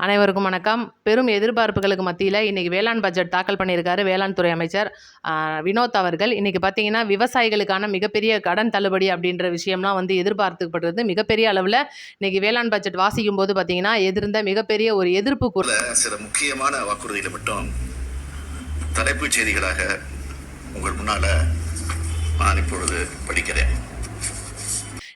அனைவருக்கும் வணக்கம். பெரும் எதிர்பார்ப்புகளுக்கு மத்தியில இன்னைக்கு வேளாண் பட்ஜெட் தாக்கல் பண்ணியிருக்காரு வேளாண் துறை அமைச்சர் வினோத் அவர்கள். இன்னைக்கு பார்த்தீங்கன்னா, விவசாயிகளுக்கான மிகப்பெரிய கடன் தள்ளுபடி அப்படின்ற விஷயம்லாம் எதிர்பார்க்கப்படுறது. மிகப்பெரிய அளவுல இன்னைக்கு வேளாண் பட்ஜெட் வாசிக்கும்போது பார்த்தீங்கன்னா, எதிர்ந்த மிகப்பெரிய ஒரு எதிர்ப்பு சில முக்கியமான வாக்குறுதிகளை மட்டும் தலைப்புச் செய்திகளாக உங்கள் முன்னால நான் இப்பொழுது படிக்கிறேன்.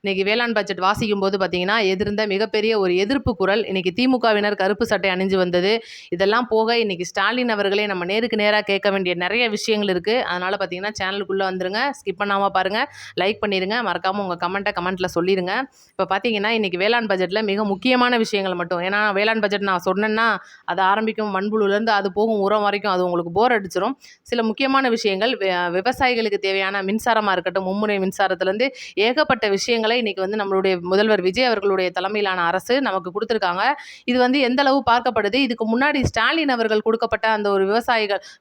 இன்னைக்கு வேளாண் பட்ஜெட் வாசிக்கும் போது பார்த்தீங்கன்னா, எதிர்ந்த மிகப்பெரிய ஒரு எதிர்ப்பு குரல் இன்னைக்கு திமுகவினர் கருப்பு சட்டை அணிஞ்சு வந்தது. இதெல்லாம் போக இன்னைக்கு ஸ்டாலின் அவர்களே நம்ம நேருக்கு நேராக கேட்க வேண்டிய நிறைய விஷயங்கள் இருக்குது. அதனால் பார்த்தீங்கன்னா, சேனலுக்குள்ளே வந்துருங்க, ஸ்கிப் பண்ணாமல் பாருங்கள், லைக் பண்ணிடுங்க, மறக்காமல் உங்கள் கமெண்ட்டில் சொல்லிடுங்க. இப்போ பார்த்தீங்கன்னா, இன்னைக்கு வேளாண் பட்ஜெட்டில் மிக முக்கியமான விஷயங்கள் மட்டும், ஏன்னா வேளாண் பட்ஜெட் நான் சொன்னேன்னா அது ஆரம்பிக்கும் மண்புழுலேருந்து அது போகும் உரம் வரைக்கும் அது உங்களுக்கு போர் அடிச்சிடும். சில முக்கியமான விஷயங்கள் விவசாயிகளுக்கு தேவையான மின்சாரமாக இருக்கட்டும், மும்முனை மின்சாரத்துலேருந்து ஏகப்பட்ட விஷயங்களை இன்னைக்கு நம்மளுடைய முதல்வர் விஜய் அவர்களுடைய தலைமையிலான அரசு நமக்கு கொடுத்துருக்காங்க. இது எந்த அளவு பார்க்கப்படுது, இதுக்கு முன்னாடி ஸ்டாலின் அவர்கள் கொடுக்கப்பட்ட அந்த ஒரு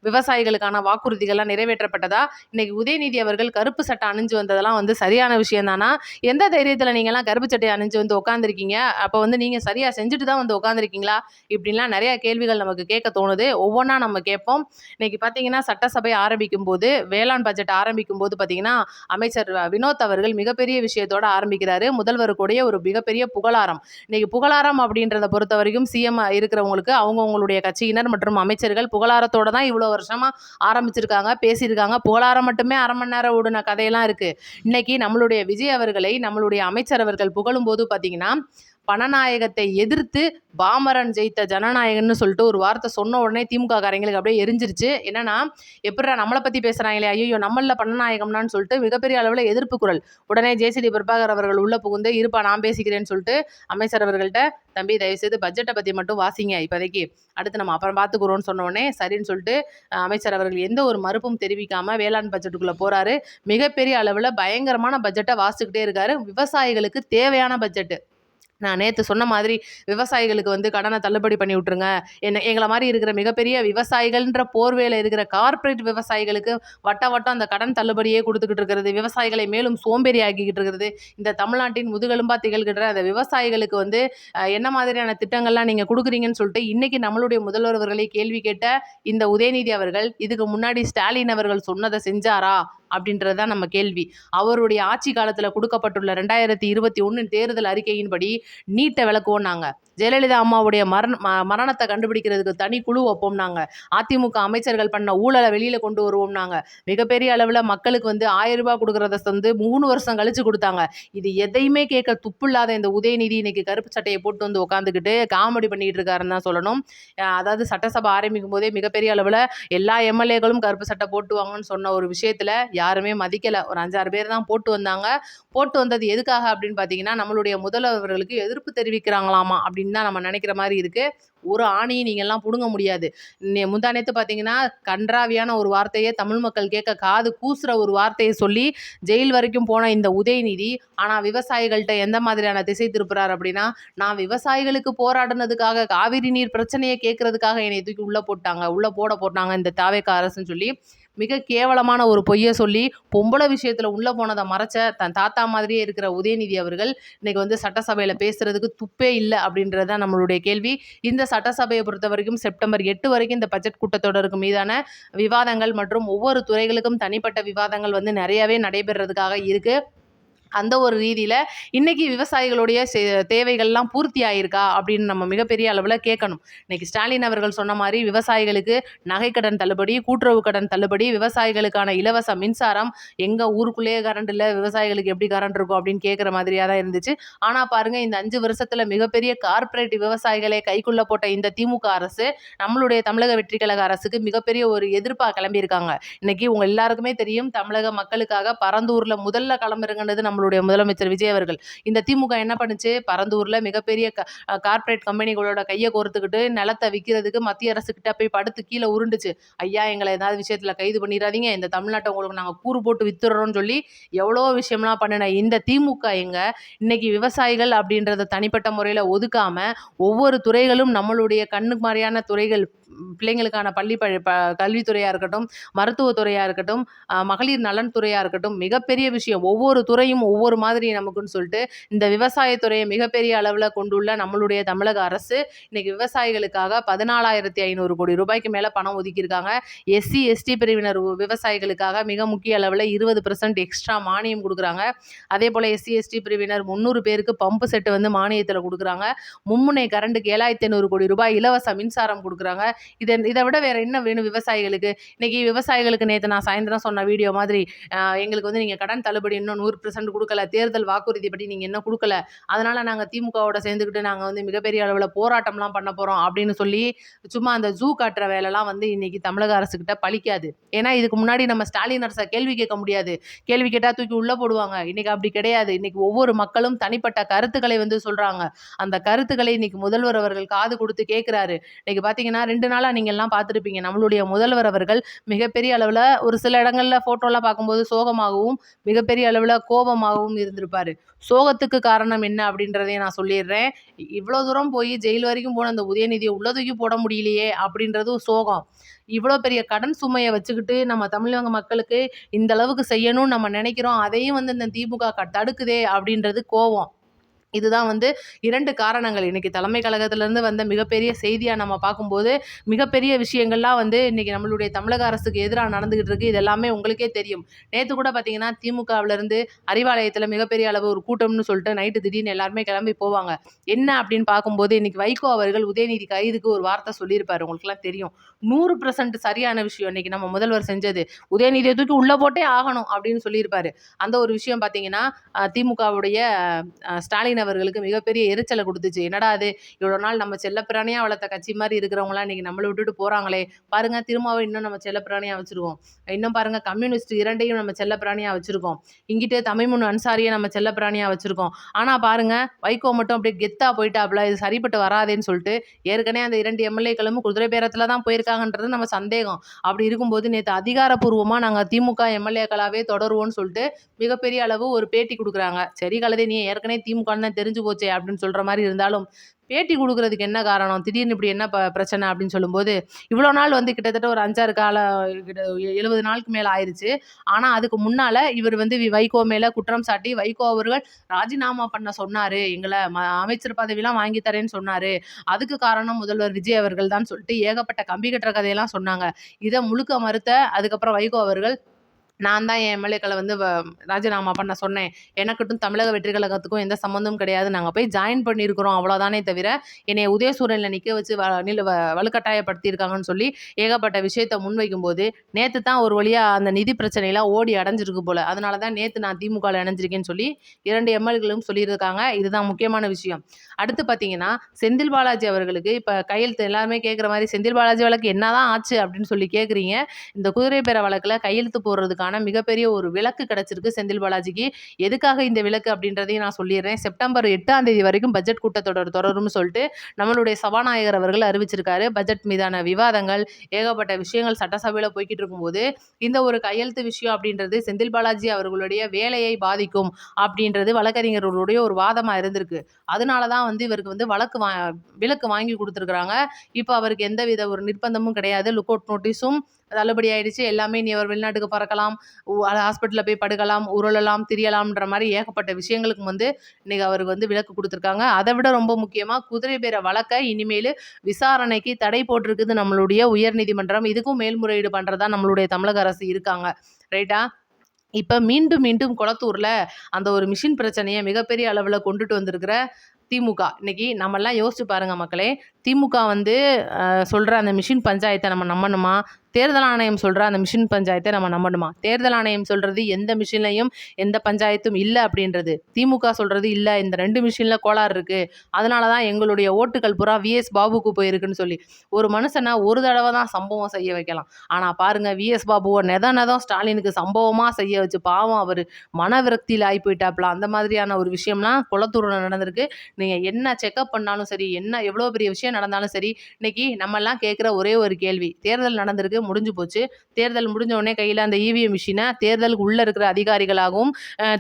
விவசாயிகளுக்கான வாக்குறுதிகள்லாம் நிறைவேற்றப்பட்டதா? இன்னைக்கு உதயநிதி அவர்கள் கருப்பு சட்டை அணிஞ்சு வந்ததெல்லாம் சரியான விஷயம் தானா? எந்த தைரியத்தில் நீங்கள்லாம் கருப்பு சட்டை அணிஞ்சு உட்காந்துருக்கீங்க? அப்போ நீங்கள் சரியாக செஞ்சுட்டு தான் உட்காந்துருக்கீங்களா? இப்படின்லாம் நிறைய கேள்விகள் நமக்கு கேட்க தோணுது. ஒவ்வொன்றா நம்ம கேட்போம். இன்னைக்கு பார்த்தீங்கன்னா, சட்டசபை ஆரம்பிக்கும் போது, வேளாண் பட்ஜெட் ஆரம்பிக்கும் போது பார்த்தீங்கன்னா, அமைச்சர் வினோத் அவர்கள் மிகப்பெரிய விஷயத்தோட ஆரம்பிக்கிறாரு. முதல்வருக்குடைய ஒரு மிகப்பெரிய புகழாரம். இன்னைக்கு புகழாரம் அப்படின்றத பொறுத்த வரைக்கும் சிஎம் இருக்கிறவங்களுக்கு அவங்களுடைய கட்சியினர் மற்றும் அமைச்சர்கள் புகழாரத்தோட தான் இவ்வளோ வருஷமா ஆரம்பிச்சிருக்காங்க, பேசியிருக்காங்க. புகழாரம் மட்டுமே அரை மணி நேரம் ஓடுன கதையெல்லாம் இருக்கு. இன்னைக்கு நம்மளுடைய விஜய் அவர்களை நம்மளுடைய அமைச்சர் அவர்கள் புகழும் போது பார்த்தீங்கன்னா, பணநாயகத்தை எதிர்த்து பாமரன் ஜெயித்த ஜனநாயகன்னு சொல்லிட்டு ஒரு வார்த்தை சொன்ன உடனே திமுக காரங்களுக்கு அப்படியே எரிஞ்சிருச்சு. என்னன்னா, எப்படா நம்மளை பற்றி பேசுகிறாங்களே, ஐயோ நம்மள பணநாயகம்னான்னு சொல்லிட்டு மிகப்பெரிய அளவில் எதிர்ப்பு குரல். உடனே ஜேசிடி பிரபாகர் அவர்கள் உள்ள புகுந்து, இருப்பா நான் பேசிக்கிறேன்னு சொல்லிட்டு அமைச்சர் அவர்கள்ட்ட, தம்பி தயவுசெய்து பட்ஜெட்டை பற்றி மட்டும் வாசிங்க இப்போதைக்கு, அடுத்து நம்ம அப்புறம் பார்த்துக்குறோன்னு சொன்ன உடனே சரின்னு சொல்லிட்டு அமைச்சர் அவர்கள் எந்த ஒரு மறுப்பும் தெரிவிக்காமல் வேளாண் பட்ஜெட்டுக்குள்ளே போகிறாரு. மிகப்பெரிய அளவில் பயங்கரமான பட்ஜெட்டை வாசிச்சுக்கிட்டே இருக்காரு. விவசாயிகளுக்கு தேவையான பட்ஜெட்டு. நான் நேற்று சொன்ன மாதிரி விவசாயிகளுக்கு கடனை தள்ளுபடி பண்ணி விட்ருங்க. எங்களை மாதிரி இருக்கிற மிகப்பெரிய விவசாயிகள்ன்ற போர்வேல இருக்கிற கார்ப்பரேட் விவசாயிகளுக்கு வட்டம் அந்த கடன் தள்ளுபடியே கொடுத்துக்கிட்டு இருக்கிறது, விவசாயிகளை மேலும் சோம்பேறி ஆக்கிக்கிட்டு இருக்கிறது. இந்த தமிழ்நாட்டின் முதுகெலும்பா திகழ்கின்ற அந்த விவசாயிகளுக்கு என்ன மாதிரியான திட்டங்கள்லாம் நீங்கள் கொடுக்குறீங்கன்னு சொல்லிட்டு இன்றைக்கி நம்மளுடைய முதல்வர் அவர்களை கேள்வி கேட்ட இந்த உதயநிதி அவர்கள் இதுக்கு முன்னாடி ஸ்டாலின் அவர்கள் சொன்னதை செஞ்சாரா அப்படின்றது தான் நம்ம கேள்வி. அவருடைய ஆட்சி காலத்தில் கொடுக்கப்பட்டுள்ள 2021 தேர்தல் அறிக்கையின்படி நீட்டை விளக்குவோம்னாங்க. ஜெயலலிதா அம்மாவுடைய மரணத்தை கண்டுபிடிக்கிறதுக்கு தனி குழு வைப்போம்னாங்க. அதிமுக அமைச்சர்கள் பண்ண ஊழலை வெளியில கொண்டு வருவோம்னாங்க. மிகப்பெரிய அளவில் மக்களுக்கு 1000 ரூபாய் கொடுக்கறத 3 வருஷம் கழிச்சு கொடுத்தாங்க. இது எதையுமே கேட்க துப்புள்ளாத இந்த உதயநிதி இன்னைக்கு கருப்பு சட்டையை போட்டு உட்காந்துக்கிட்டு காமெடி பண்ணிட்டு இருக்காருன்னு தான் சொல்லணும். அதாவது சட்டசபை ஆரம்பிக்கும் போதே மிகப்பெரிய அளவில் எல்லா எம்எல்ஏக்களும் கருப்பு சட்டை போட்டுவாங்கன்னு சொன்ன ஒரு விஷயத்துல யாருமே மதிக்கல. ஒரு 5-6 பேர் தான் போட்டு வந்தாங்க. போட்டு வந்தது எதுக்காக அப்படின்னு பார்த்தீங்கன்னா, நம்மளுடைய முதல்வர்களுக்கு எதிர்ப்பு தெரிவிக்கிறாங்களாமா அப்படின்னு தான் நம்ம நினைக்கிற மாதிரி இருக்கு. ஒரு ஆணியை நீங்கள்லாம் பிடுங்க முடியாது. முந்தா நேத்து பார்த்தீங்கன்னா, கன்றாவியான ஒரு வார்த்தையை தமிழ் மக்கள் கேட்க காது கூசுற ஒரு வார்த்தையை சொல்லி ஜெயில் வரைக்கும் போன இந்த உதயநிதி, ஆனால் விவசாயிகள்கிட்ட எந்த மாதிரியான திசை திருப்புறார் அப்படின்னா, நான் விவசாயிகளுக்கு போராடினதுக்காக காவிரி நீர் பிரச்சனையை கேட்கறதுக்காக என்னை தூக்கி உள்ள போட்டாங்க இந்த தாவேக அரசுன்னு சொல்லி மிக கேவலமான ஒரு பொய்யை சொல்லி பொம்பளை விஷயத்தில் உள்ளே போனதை மறைச்ச தன் தாத்தா மாதிரியே இருக்கிற உதயநிதி அவர்கள் இன்னைக்கு சட்டசபையில் பேசுறதுக்கு துப்பே இல்லை அப்படின்றது தான் நம்மளுடைய கேள்வி. இந்த சட்டசபையை பொறுத்த வரைக்கும் செப்டம்பர் 8 வரைக்கும் இந்த பட்ஜெட் கூட்டத்தொடருக்கு மீதான விவாதங்கள் மற்றும் ஒவ்வொரு துறைகளுக்கும் தனிப்பட்ட விவாதங்கள் நிறையவே நடைபெறதுக்காக இருக்கு. அந்த ஒரு ரீதியில் இன்றைக்கி விவசாயிகளுடைய தேவைகள்லாம் பூர்த்தி ஆயிருக்கா அப்படின்னு நம்ம மிகப்பெரிய அளவில் கேட்கணும். இன்றைக்கி ஸ்டாலின் அவர்கள் சொன்ன மாதிரி விவசாயிகளுக்கு நகைக்கடன் தள்ளுபடி, கூட்டுறவு கடன் தள்ளுபடி, விவசாயிகளுக்கான இலவச மின்சாரம், எங்கள் ஊருக்குள்ளேயே கரண்ட் இல்லை, விவசாயிகளுக்கு எப்படி கரண்ட் இருக்கும் அப்படின்னு கேட்குற மாதிரியாக தான் இருந்துச்சு. ஆனால் பாருங்கள், இந்த 5 வருஷத்தில் மிகப்பெரிய கார்ப்பரேட் விவசாயிகளை கைக்குள்ளே போட்ட இந்த திமுக அரசு நம்மளுடைய தமிழக வெற்றி கழக அரசுக்கு மிகப்பெரிய ஒரு எதிர்ப்பாக கிளம்பியிருக்காங்க. இன்றைக்கி உங்கள் எல்லாருக்குமே தெரியும், தமிழக மக்களுக்காக பரந்தூரில் முதல்ல கிளம்பிருங்கன்றது நம்மளுடைய முதலமைச்சர் விஜய் அவர்கள். இந்த திமுக என்ன பண்ணுச்சு, பரந்தூர்ல மிகப்பெரிய கார்ப்பரேட் கம்பெனிகளோட கையை கோர்த்துக்கிட்டு நிலத்தை விற்கிறதுக்கு மத்திய அரசு கிட்ட போய் படுத்து கீழே உருண்டுச்சு. ஐயா, எங்களை ஏதாவது விஷயத்துல கைது பண்ணிடாதீங்க, இந்த தமிழ்நாட்டை உங்களுக்கு நாங்கள் கூறு போட்டு வித்துறோம்னு சொல்லி எவ்வளோ விஷயம்லாம் பண்ணின இந்த திமுக இன்னைக்கு விவசாயிகள் அப்படின்றத தனிப்பட்ட முறையில் ஒதுக்காம ஒவ்வொரு துறைகளும் நம்மளுடைய கண்ணுக்கு மாதிரியான துறைகள் பிள்ளைங்களுக்கான கல்வித்துறையாக இருக்கட்டும், மருத்துவத்துறையாக இருக்கட்டும், மகளிர் நலன் துறையாக இருக்கட்டும், மிகப்பெரிய விஷயம். ஒவ்வொரு துறையும் ஒவ்வொரு மாதிரி நமக்குன்னு சொல்லிட்டு இந்த விவசாயத்துறையை மிகப்பெரிய அளவில் கொண்டுள்ள நம்மளுடைய தமிழக அரசு இன்னைக்கு விவசாயிகளுக்காக 14,500 கோடி ரூபாய்க்கு மேலே பணம் ஒதுக்கியிருக்காங்க. எஸ்சி எஸ்டி பிரிவினர் விவசாயிகளுக்காக மிக முக்கிய அளவில் 20% எக்ஸ்ட்ரா மானியம் கொடுக்குறாங்க. அதே போல் எஸ்சி எஸ்டி பிரிவினர் 300 பேருக்கு பம்பு செட்டு வந்து மானியத்தில் கொடுக்குறாங்க. மும்முனை கரண்டுக்கு 7,500 கோடி ரூபாய் இலவச மின்சாரம் கொடுக்குறாங்க. இதை விட வேற என்ன வேணும் விவசாயிகளுக்கு? இன்னைக்கு விவசாயிகளுக்கு நேற்று நான் சாயந்தரம் சொன்ன வீடியோ மாதிரி எங்களுக்கு வந்து நீங்கள் கடன் தள்ளுபடி இன்னும் 100% கொடுக்கல, தேர்தல் வாக்குறுதிப்படி நீங்கள் இன்னும் கொடுக்கல, அதனால நாங்கள் திமுகவோட சேர்ந்துக்கிட்டு நாங்கள் வந்து மிகப்பெரிய அளவில் போராட்டம்லாம் பண்ண போகிறோம் அப்படின்னு சொல்லி சும்மா அந்த ஜூ காட்டுற வேலைலாம் வந்து இன்னைக்கு தமிழக அரசுக்கிட்ட பலிக்காது. ஏன்னா இதுக்கு முன்னாடி நம்ம ஸ்டாலின் அரசை கேள்வி கேட்க முடியாது, கேள்வி கேட்டால் தூக்கி உள்ளே போடுவாங்க. இன்னைக்கு அப்படி கிடையாது. இன்னைக்கு ஒவ்வொரு மக்களும் தனிப்பட்ட கருத்துக்களை வந்து சொல்கிறாங்க. அந்த கருத்துக்களை இன்னைக்கு முதல்வர் அவர்கள் காது கொடுத்து கேட்குறாரு. இன்னைக்கு பார்த்தீங்கன்னா 2 நாளாக நீங்கள் எல்லாம் பார்த்துருப்பீங்க, நம்மளுடைய முதல்வர் அவர்கள் மிகப்பெரிய அளவில் ஒரு சில இடங்களில் ஃபோட்டோலாம் பார்க்கும்போது சோகமாகவும் மிகப்பெரிய அளவில் கோபமாகவும் இருந்திருப்பார். சோகத்துக்கு காரணம் என்ன அப்படின்றதையும் நான் சொல்லிடுறேன். இவ்வளோ தூரம் போய் ஜெயில் வரைக்கும் போன அந்த உதயநிதியை உள்ள தூக்கி போட முடியலையே அப்படின்றது சோகம். இவ்வளோ பெரிய கடன் சுமையை வச்சுக்கிட்டு நம்ம தமிழக மக்களுக்கு இந்த அளவுக்கு செய்யணும்னு நம்ம நினைக்கிறோம், அதையும் வந்து இந்த திமுக தடுக்குதே அப்படின்றது கோவம். இதுதான் வந்து 2 காரணங்கள். இன்னைக்கு தலைமை கழகத்திலேருந்து வந்த மிகப்பெரிய செய்தியாக நம்ம பார்க்கும்போது மிகப்பெரிய விஷயங்கள்லாம் வந்து இன்னைக்கு நம்மளுடைய தமிழக அரசுக்கு எதிராக நடந்துகிட்டு இருக்கு. இது எல்லாமே உங்களுக்கே தெரியும். நேற்று கூட பார்த்தீங்கன்னா திமுகவிலேருந்து அறிவாலயத்தில் மிகப்பெரிய அளவு ஒரு கூட்டம்னு சொல்லிட்டு நைட்டு திடீர்னு எல்லாருமே கிளம்பி போவாங்க. என்ன அப்படின்னு பார்க்கும்போது இன்னைக்கு வைகோ அவர்கள் உதயநிதி கைதுக்கு ஒரு வார்த்தை சொல்லியிருப்பாரு. உங்களுக்குலாம் தெரியும். 100% சரியான விஷயம் இன்னைக்கு நம்ம முதல்வர் செஞ்சது. உதயநிதியை தூக்கி உள்ளே போட்டே ஆகணும் அப்படின்னு சொல்லியிருப்பாரு. அந்த ஒரு விஷயம் பார்த்தீங்கன்னா திமுகவுடைய ஸ்டாலின் அவர்களுக்கு மிகப்பெரிய எரிச்சலை கொடுத்துச்சு. என்னடா அது, இவ்வளோ நாள் நம்ம செல்லப்பிராணியாக வளர்த்த கட்சி மாதிரி இருக்கிறவங்களாம் இன்னைக்கு நம்மளை விட்டுட்டு போகிறாங்களே, பாருங்க திருமாவை இன்னும் நம்ம செல்லப்பிராணியாக வச்சுருக்கோம், இன்னும் பாருங்க கம்யூனிஸ்ட் 2ஐயும் நம்ம செல்லப்பிராணியாக வச்சுருக்கோம், இங்கிட்டு தமிழ்முன் அன்சாரியை நம்ம செல்லப்பிராணியாக வச்சுருக்கோம். ஆனால் பாருங்க வைகோ மட்டும் அப்படியே கெத்தா போயிட்டாப்புல, இது சரிப்பட்டு வராதேன்னு சொல்லிட்டு ஏற்கனவே அந்த 2 எம்எல்ஏக்களும் குதிரை பேரத்தில் தான் போயிருக்காங்கன்றது நம்ம சந்தேகம். அப்படி இருக்கும்போது நேற்று அதிகாரப்பூர்வமாக நாங்கள் திமுக எம்எல்ஏக்களாகவே தொடருவோம்னு சொல்லிட்டு மிகப்பெரிய அளவு ஒரு பேட்டி கொடுக்குறாங்க. சரி கழுதை, நீ ஏற்கனவே திமுகன்னு தெரிஞ்சு போச்சே அப்படின்னு சொல்கிற மாதிரி இருந்தாலும் பேட்டி கொடுக்கறதுக்கு என்ன காரணம், திடீர்னு இப்படி என்ன பிரச்சனை அப்படின்னு சொல்லும்போது, இவ்வளோ நாள் வந்து கிட்டத்தட்ட ஒரு 5-6 70 நாளுக்கு மேலே ஆயிடுச்சு. ஆனால் அதுக்கு முன்னால் இவர் வந்து வைகோ மேலே குற்றம் சாட்டி வைகோ அவர்கள் ராஜினாமா பண்ண சொன்னார், எங்களை அமைச்சர் பதவிலாம் வாங்கி தரேன்னு சொன்னார், அதுக்கு காரணம் முதல்வர் விஜய் அவர்கள் தான் சொல்லிட்டு ஏகப்பட்ட கம்பி கட்டுற கதையெல்லாம் சொன்னாங்க. இதை முழுக்க மறுத்த அதுக்கப்புறம் வைகோ அவர்கள், நான் தான் என் எம்எல்ஏக்களை வந்து ராஜினாமா பண்ண சொன்னேன், எனக்கிட்டும் தமிழக வெற்றி கழகத்துக்கும் எந்த சம்மந்தமும் கிடையாது, நாங்கள் போய் ஜாயின் பண்ணியிருக்கிறோம் அவ்வளோதானே தவிர என்னை உதயசூரனில் நிற்க வச்சு வலுக்கட்டாயப்படுத்தியிருக்காங்கன்னு சொல்லி ஏகப்பட்ட விஷயத்தை முன்வைக்கும்போது நேற்று தான் ஒரு வழியாக அந்த நிதி பிரச்சனைலாம் ஓடி அடைஞ்சிருக்கு போல். அதனால தான் நேற்று நான் திமுகவில் இணைஞ்சிருக்கேன்னு சொல்லி 2 எம்எல்ஏக்களும் சொல்லியிருக்காங்க. இதுதான் முக்கியமான விஷயம். அடுத்து பார்த்தீங்கன்னா செந்தில் பாலாஜி அவர்களுக்கு இப்போ கையெழுத்து எல்லாருமே கேட்குற மாதிரி செந்தில் பாலாஜி வழக்கு என்னதான் ஆச்சு அப்படின்னு சொல்லி கேட்குறீங்க. இந்த குதிரை பேர வழக்கில் கையெழுத்து போடுறதுக்கான மிகப்பெரிய ஒரு விலக்கு கிடைச்சிருக்கு செந்தில் பாலாஜிக்கு. எதுக்காக இந்த விலக்கு அப்படின்றதையும் நான் சொல்லிடுறேன். செப்டம்பர் 8ஆம் தேதி வரைக்கும் பட்ஜெட் கூட்டத்தொடர் தொடரும்னு சொல்லிட்டு நம்மளுடைய சபாநாயகர் அவர்கள் அறிவிச்சிருக்காரு. பட்ஜெட் மீதான விவாதங்கள் ஏகப்பட்ட விஷயங்கள் சட்டசபையில் போய்கிட்டு இருக்கும்போது இந்த ஒரு கையெழுத்து விஷயம் அப்படின்றது செந்தில் பாலாஜி அவர்களுடைய வேலையை பாதிக்கும் அப்படின்றது வழக்கறிஞர்களுடைய ஒரு வாதமாக இருந்திருக்கு. அதனால தான் வந்து இவருக்கு வந்து விலக்கு வாங்கி கொடுத்துருக்குறாங்க. இப்போ அவருக்கு எந்தவித ஒரு நிர்பந்தமும் கிடையாது. லுக் அவுட் நோட்டீஸும் தள்ளுபடி ஆயிடுச்சு. எல்லாமே நீ அவர் வெளிநாட்டுக்கு பறக்கலாம், ஹாஸ்பிட்டலில் போய் படுக்கலாம், உருளலாம், திரியலாம்ன்ற மாதிரி ஏகப்பட்ட விஷயங்களுக்கு வந்து இன்னைக்கு அவருக்கு வந்து விலக்கு கொடுத்துருக்காங்க. அதை விட ரொம்ப முக்கியமாக குதிரை பேர வழக்கை இனிமேல் விசாரணைக்கு தடை போட்டிருக்குது நம்மளுடைய உயர்நீதிமன்றம். இதுக்கும் மேல்முறையீடு பண்ணுறதா நம்மளுடைய தமிழக அரசு இருக்காங்க. ரைட்டா? இப்போ மீண்டும் கொளத்தூரில் அந்த ஒரு மிஷின் பிரச்சனையை மிகப்பெரிய அளவில் கொண்டுட்டு வந்திருக்கிற திமுக. இன்னைக்கு நம்மெல்லாம் யோசிச்சு பாருங்க மக்களே, திமுக வந்து சொல்கிற அந்த மிஷின் பஞ்சாயத்தை நம்ம நம்பணுமா? தேர்தல் ஆணையம் சொல்கிற அந்த மிஷின் பஞ்சாயத்தை நம்ம நம்பணுமா? தேர்தல் ஆணையம் சொல்கிறது எந்த மிஷின்லையும் எந்த பஞ்சாயத்தும் இல்லை அப்படின்றது. திமுக சொல்கிறது இல்லை, இந்த 2 மிஷினில் கோளாறு இருக்குது, அதனால தான் எங்களுடைய ஓட்டுகள் பூரா விஎஸ் பாபுக்கு போயிருக்குன்னு சொல்லி ஒரு மனுஷனை ஒரு தடவை தான் சம்பவம் செய்ய வைக்கலாம். ஆனால் பாருங்கள், விஎஸ் பாபுவை நெதம் ஸ்டாலினுக்கு சம்பவமாக செய்ய வச்சு பாவம் அவர் மனவிரக்தியில் ஆகி போயிட்டாப்புல. அந்த மாதிரியான ஒரு விஷயம்லாம் குளத்தூரில் நடந்திருக்கு. நீங்கள் என்ன செக்கப் பண்ணாலும் சரி, என்ன எவ்வளோ பெரிய விஷயம் நடந்தாலும் சரி, இன்னைக்கு நம்மெல்லாம் கேட்குற ஒரே ஒரு கேள்வி, தேர்தல் நடந்திருக்கு, முடிஞ்சு போச்சு. தேர்தல் முடிஞ்ச உடனே கையில அந்த இவிஎம் மிஷினை தேர்தலுக்கு உள்ள இருக்கிற அதிகாரிகளாகவும்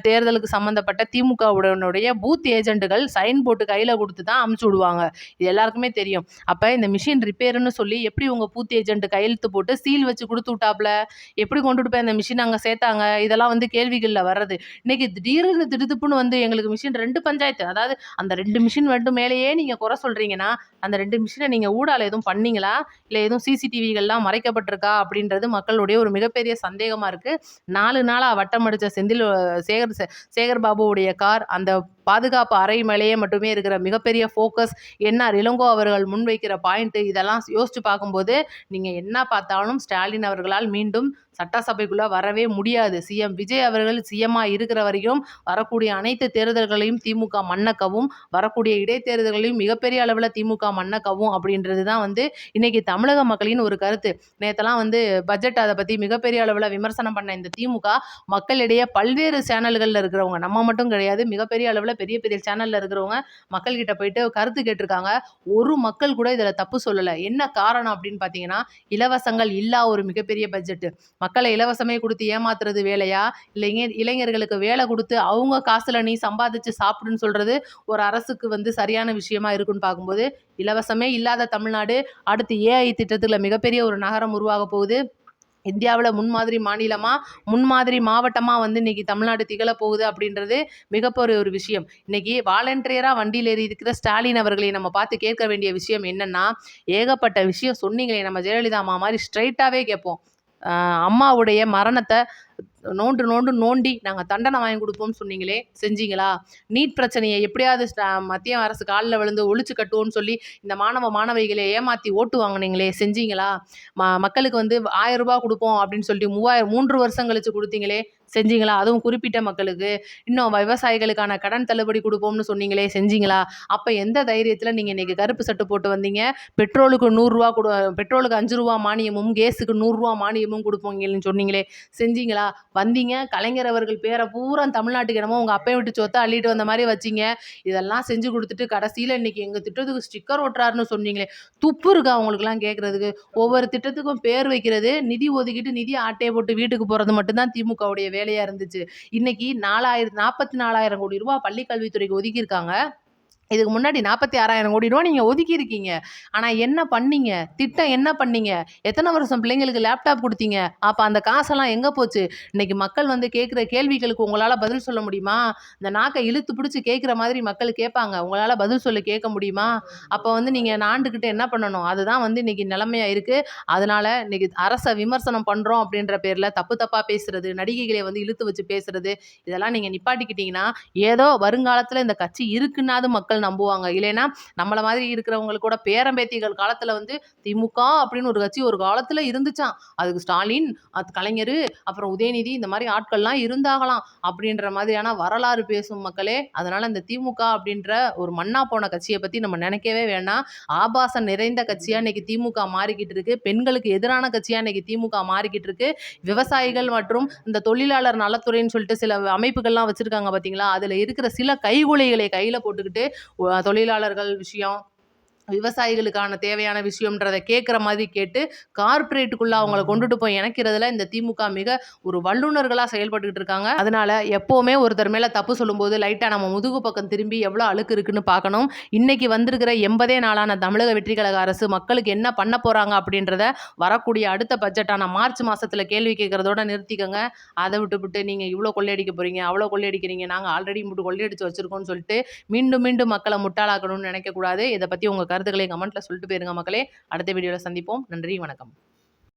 தேர்தலுக்கு சம்மந்தப்பட்ட திமுகவுடனுடைய பூத் ஏஜென்ட்டுகள் சைன் போட்டு கையில் கொடுத்து தான் அமுச்சு விடுவாங்க. இது எல்லாருக்குமே தெரியும். அப்போ இந்த மிஷின் ரிப்பேர்னு சொல்லி எப்படி உங்கள் பூத் ஏஜென்ட் கையெழுத்து போட்டு சீல் வச்சு கொடுத்து விட்டாப்ல, எப்படி கொண்டுட்டு போய் அந்த மிஷின் அங்கே சேர்த்தாங்க, இதெல்லாம் வந்து கேள்விகளில் வர்றது. இன்னைக்கு திடீர்னு திடுதுப்புன்னு வந்து எங்களுக்கு மிஷின் 2 பஞ்சாயத்து, அதாவது அந்த 2 மிஷின் மட்டும் மேலேயே நீங்கள் குறை சொல்கிறீங்கன்னா, அந்த 2 மிஷினை நீங்கள் ஊடால எதுவும் பண்ணீங்களா, இல்லை எதுவும் சிசிடிவிகள்லாம் மறைக்கப்பட்டிருக்கா அப்படின்றது மக்களுடைய ஒரு மிகப்பெரிய சந்தேகமாக இருக்குது. 4 நாளாக வட்டம் அடித்த சேகர் பாபுவுடைய கார் அந்த பாதுகாப்பு அறை மேலேயே மட்டுமே இருக்கிற மிகப்பெரிய ஃபோக்கஸ், என்ஆர் இளங்கோ அவர்கள் முன்வைக்கிற பாயிண்ட், இதெல்லாம் யோசிச்சு பார்க்கும்போது நீங்கள் என்ன பார்த்தாலும் ஸ்டாலின் அவர்களால் மீண்டும் சட்டசபைக்குள்ளே வரவே முடியாது. சிஎம் விஜய் அவர்கள் சிஎம்மாக இருக்கிற வரைக்கும் வரக்கூடிய அனைத்து தேர்தல்களையும் திமுக மண்ணக்கவும், வரக்கூடிய இடைத்தேர்தல்களையும் மிகப்பெரிய அளவில் திமுக மண்ணக்கவும் அப்படின்றது தான் வந்து இன்னைக்கு தமிழக மக்களின் ஒரு கருத்து. நேற்றெல்லாம் வந்து பட்ஜெட் அதை பற்றி மிகப்பெரிய அளவில் விமர்சனம் பண்ண இந்த திமுக மக்களிடையே பல்வேறு சேனல்களில் இருக்கிறவங்க, நம்ம மட்டும் கிடையாது, மிகப்பெரிய அளவில் பெரிய பெரிய சேனலில் இருக்கிறவங்க மக்கள்கிட்ட போயிட்டு கருத்து கேட்டிருக்காங்க. ஒரு மக்கள் கூட இதில் தப்பு சொல்லலை. என்ன காரணம் அப்படின்னு பார்த்தீங்கன்னா, இலவசங்கள் இல்லா ஒரு மிகப்பெரிய பட்ஜெட்டு. மக்களை இலவசமே கொடுத்து ஏமாத்துறது வேலையா, இல்லைங்க இளைஞர்களுக்கு வேலை கொடுத்து அவங்க காசுல நீ சம்பாதிச்சு சாப்பிடுன்னு சொல்றது ஒரு அரசுக்கு வந்து சரியான விஷயமா இருக்குன்னு பார்க்கும்போது, இலவசமே இல்லாத தமிழ்நாடு அடுத்து ஏஐ திட்டத்துல மிகப்பெரிய ஒரு நகரம் உருவாக போகுது. இந்தியாவில் முன்மாதிரி மாநிலமாக, முன்மாதிரி மாவட்டமாக வந்து இன்னைக்கு தமிழ்நாடு திகழ போகுது அப்படின்றது மிகப்பெரிய ஒரு விஷயம். இன்னைக்கு வாலண்டியராக வண்டியில் ஏறி இருக்கிற ஸ்டாலின் அவர்களை நம்ம பார்த்து கேட்க வேண்டிய விஷயம் என்னன்னா, ஏகப்பட்ட விஷயம் சொன்னீங்களே, நம்ம ஜெயலலிதா அம்மா மாதிரி ஸ்ட்ரைட்டாகவே கேட்போம். அம்மாவுடைய மரணத்தை நோண்டி நாங்கள் தண்டனை வாங்கி கொடுப்போம்னு சொன்னீங்களே, செஞ்சீங்களா? நீட் பிரச்சனையை எப்படியாவது மத்திய அரசு காலில் விழுந்து ஒழிச்சு கட்டுவோம்னு சொல்லி இந்த மாணவிகளை ஏமாற்றி ஓட்டு வாங்கினீங்களே, செஞ்சீங்களா? மக்களுக்கு வந்து 1000 ரூபாய் கொடுப்போம் அப்படின்னு சொல்லிட்டு 3 வருஷம் கழிச்சு கொடுத்தீங்களே, செஞ்சீங்களா? அதுவும் குறிப்பிட்ட மக்களுக்கு. இன்னும் விவசாயிகளுக்கான கடன் தள்ளுபடி கொடுப்போம்னு சொன்னீங்களே, செஞ்சீங்களா? அப்போ எந்த தைரியத்தில் நீங்கள் இன்றைக்கி கருப்பு சட்டை போட்டு வந்தீங்க? பெட்ரோலுக்கு 100 ரூபா பெட்ரோலுக்கு 5 ரூபா மானியமும் கேஸுக்கு 100 ரூபா மானியமும் கொடுப்போங்கன்னு சொன்னீங்களே, செஞ்சீங்களா? வந்தீங்க, கலைஞர் அவர்கள் பேரை பூரா தமிழ்நாட்டுக்கு என்னமோ உங்கள் அப்பை விட்டு சொத்தை அள்ளிட்டு வந்த மாதிரி வச்சிங்க. இதெல்லாம் செஞ்சு கொடுத்துட்டு கடைசியில் இன்றைக்கி எங்கள் திட்டத்துக்கு ஸ்டிக்கர் ஒட்டுறாருன்னு சொன்னீங்களே, துப்பு இருக்கா அவங்களுக்குலாம் கேட்குறதுக்கு? ஒவ்வொரு திட்டத்துக்கும் பேர் வைக்கிறது, நிதி ஒதுக்கிட்டு நிதி ஆட்டையை போட்டு வீட்டுக்கு போகிறது மட்டும்தான் திமுகவுடைய வேலையாக இருந்துச்சு. இன்னைக்கு 44,000 கோடி ரூபாய் பள்ளிக்கல்வித்துறைக்கு ஒதுக்கியிருக்காங்க. இதுக்கு முன்னாடி 46,000 கோடி ரூபா நீங்கள் ஒதுக்கியிருக்கீங்க. ஆனால் என்ன பண்ணீங்க? திட்டம் என்ன பண்ணீங்க? எத்தனை வருஷம் பிள்ளைங்களுக்கு லேப்டாப் கொடுத்தீங்க? அப்போ அந்த காசெல்லாம் எங்கே போச்சு? இன்னைக்கு மக்கள் வந்து கேட்குற கேள்விகளுக்கு உங்களால் பதில் சொல்ல முடியுமா? இந்த நாக்கை இழுத்து பிடிச்சி கேட்குற மாதிரி மக்கள் கேட்பாங்க. உங்களால் பதில் சொல்ல கேட்க முடியுமா? அப்போ வந்து நீங்கள் நாண்டுக்கிட்டு என்ன பண்ணணும்? அதுதான் வந்து இன்னைக்கு நிலைமையாக இருக்குது. அதனால் இன்னைக்கு அரசை விமர்சனம் பண்ணுறோம் அப்படின்ற பேரில் தப்பாக பேசுறது, நடிகைகளை வந்து இழுத்து வச்சு பேசுறது, இதெல்லாம் நீங்கள் நிப்பாட்டிக்கிட்டீங்கன்னா ஏதோ வருங்காலத்தில் இந்த கட்சி இருக்குன்னாது மக்கள் நம்புவாங்க. இல்லைன்னா நம்மள மாதிரி இருக்கிறவங்களுக்கு கூட பேரம்பேத்திகள் காலத்துல வந்து திமுக அப்படின்னு ஒரு கட்சி ஒரு காலத்துல இருந்துச்சாம். அதுக்கு ஸ்டாலின், கலைஞர், அப்புறம் உதயநிதி இந்த மாதிரி ஆட்கள்லாம் இருந்தாகலாம் அப்படின்ற மாதிரியான வரலாறு பேசும் மக்களே. அதனால இந்த திமுக அப்படின்ற ஒரு மண்ணா போன கட்சியை பத்தி நம்ம நினைக்கவே வேண்டாம். ஆபாசம் நிறைந்த கட்சியா இன்னைக்கு திமுக மாறிக்கிட்டு இருக்கு. பெண்களுக்கு எதிரான கட்சியா இன்னைக்கு திமுக மாறிக்கிட்டு இருக்கு. விவசாயிகள் மற்றும் இந்த தொழிலாளர் நலத்துறைன்னு சொல்லிட்டு சில அமைப்புகள்லாம் வச்சிருக்காங்க பாத்தீங்களா, அதுல இருக்கிற சில கைகுலைகளை கையில போட்டுக்கிட்டு தொழிலாளர்கள் விஷயம், விவசாயிகளுக்கான தேவையான விஷயம்ன்றதை கேட்குற மாதிரி கேட்டு கார்ப்பரேட்டுக்குள்ள அவங்கள கொண்டுட்டு போய் இணைக்கிறதுல இந்த திமுக மிக ஒரு வல்லுநர்களாக செயல்பட்டுக்கிட்டு இருக்காங்க. அதனால எப்போவுமே ஒருத்தர் மேலே தப்பு சொல்லும்போது லைட்டாக நம்ம முதுகு பக்கம் திரும்பி எவ்வளோ அழுக்கு இருக்குன்னு பார்க்கணும். இன்னைக்கு வந்திருக்கிற 80 நாளான தமிழக வெற்றி கழக அரசு மக்களுக்கு என்ன பண்ண போகிறாங்க அப்படின்றத வரக்கூடிய அடுத்த பட்ஜெட்டான மார்ச் மாதத்தில் கேள்வி கேட்குறதோட நிறுத்திக்கோங்க. அதை விட்டு நீங்கள் இவ்வளோ கொள்ளையடிக்க போகிறீங்க, அவ்வளோ கொள்ளையடிக்கிறீங்க, நாங்கள் ஆல்ரெடி கொள்ளையடிச்சு வச்சுருக்கோம்னு சொல்லிட்டு மீண்டும் மக்களை முட்டாளாக்கணும்னு நினைக்கக்கூடாது. இதை பற்றி உங்கள் கருத்துக்களை கமெண்ட்ல சொல்லிட்டு போயிருங்க மக்களே. அடுத்த வீடியோவில் சந்திப்போம். நன்றி, வணக்கம்.